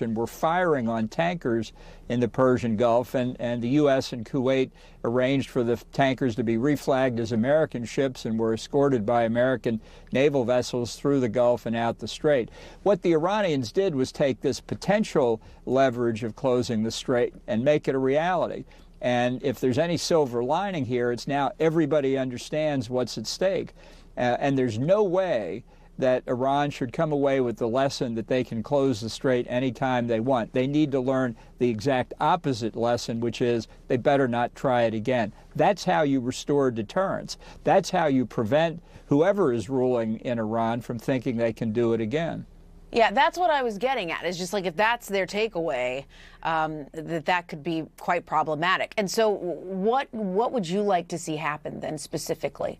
were firing on tankers in the Persian Gulf, and the U.S. and Kuwait arranged for the tankers to be reflagged as American ships and were escorted by American naval vessels through the Gulf and out the Strait. What the Iranians did was take this potential leverage of closing the Strait and make it a reality. And if there's any silver lining here, it's now everybody understands what's at stake. And there's no way that Iran should come away with the lesson that they can close the Strait anytime they want. They need to learn the exact opposite lesson, which is they better not try it again. That's how you restore deterrence. That's how you prevent whoever is ruling in Iran from thinking they can do it again. Yeah, that's what I was getting at. It's just like if that's their takeaway, that could be quite problematic. And so what would you like to see happen then specifically?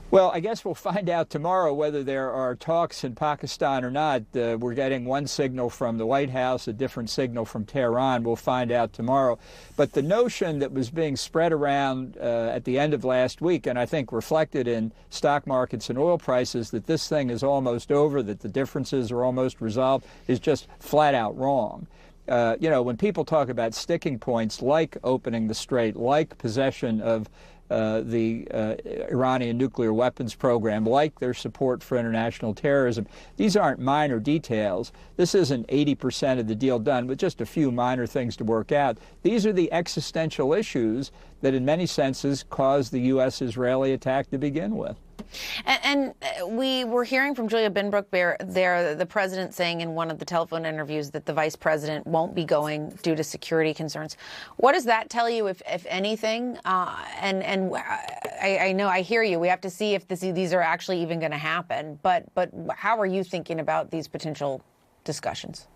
Well, I guess we'll find out tomorrow whether there are talks in Pakistan or not. We're getting one signal from the White House, a different signal from Tehran. We'll find out tomorrow. But the notion that was being spread around at the end of last week, and I think reflected in stock markets and oil prices, that this thing is almost over, that the differences are almost resolved, is just flat out wrong. When people talk about sticking points like opening the Strait, like possession of the Iranian nuclear weapons program, like their support for international terrorism. These aren't minor details. This isn't 80% of the deal done with just a few minor things to work out. These are the existential issues that in many senses caused the U.S.-Israeli attack to begin with. And we were hearing from Julia Binbrook there, the president saying in one of the telephone interviews that the vice president won't be going due to security concerns. What does that tell you, if anything? And I know, I hear you. We have to see if these are actually even going to happen. But how are you thinking about these potential discussions?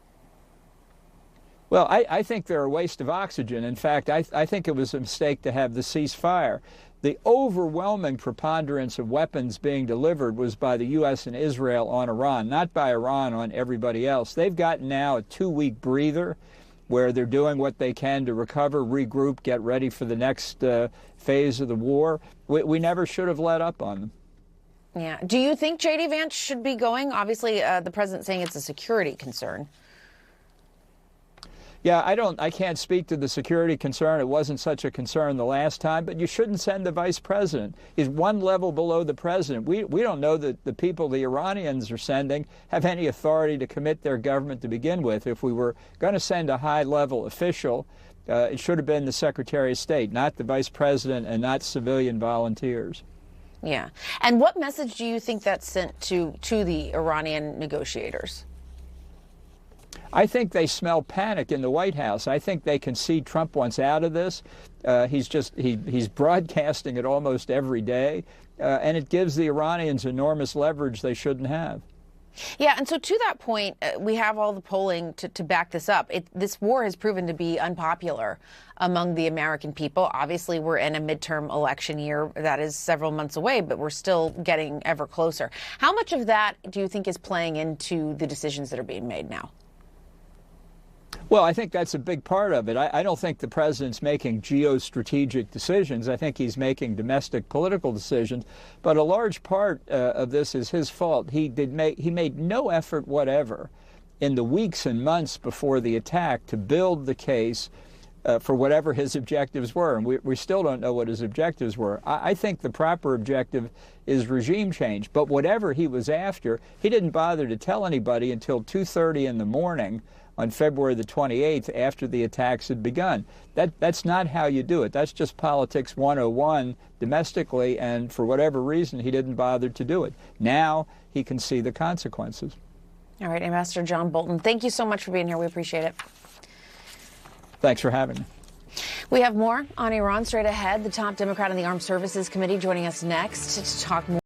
Well, I think they're a waste of oxygen. In fact, I think it was a mistake to have the ceasefire. The overwhelming preponderance of weapons being delivered was by the U.S. and Israel on Iran, not by Iran on everybody else. They've gotten now a 2-week breather where they're doing what they can to recover, regroup, get ready for the next phase of the war. We never should have let up on them. Yeah. Do you think J.D. Vance should be going? Obviously, the president's saying it's a security concern. Yeah, I can't speak to the security concern. It wasn't such a concern the last time, but you shouldn't send the vice president. He's one level below the president. We don't know that the people the Iranians are sending have any authority to commit their government to begin with. If we were going to send a high-level official, it should have been the Secretary of State, not the vice president and not civilian volunteers. Yeah. And what message do you think that sent to the Iranian negotiators? I think they smell panic in the White House. I think they can see Trump wants out of this. He's broadcasting it almost every day, and it gives the Iranians enormous leverage they shouldn't have. Yeah, and so to that point, we have all the polling to back this up. This war has proven to be unpopular among the American people. Obviously, we're in a midterm election year that is several months away, but we're still getting ever closer. How much of that do you think is playing into the decisions that are being made now? Well, I think that's a big part of it. I don't think the president's making geostrategic decisions. I think he's making domestic political decisions. But a large part of this is his fault. He made no effort whatever in the weeks and months before the attack to build the case for whatever his objectives were. And we still don't know what his objectives were. I think the proper objective is regime change. But whatever he was after, he didn't bother to tell anybody until 2:30 in the morning on February the 28th, after the attacks had begun. That's not how you do it. That's just politics 101 domestically, and for whatever reason, he didn't bother to do it. Now he can see the consequences. All right, Ambassador John Bolton, thank you so much for being here. We appreciate it. Thanks for having me. We have more on Iran straight ahead. The top Democrat on the Armed Services Committee joining us next to talk more.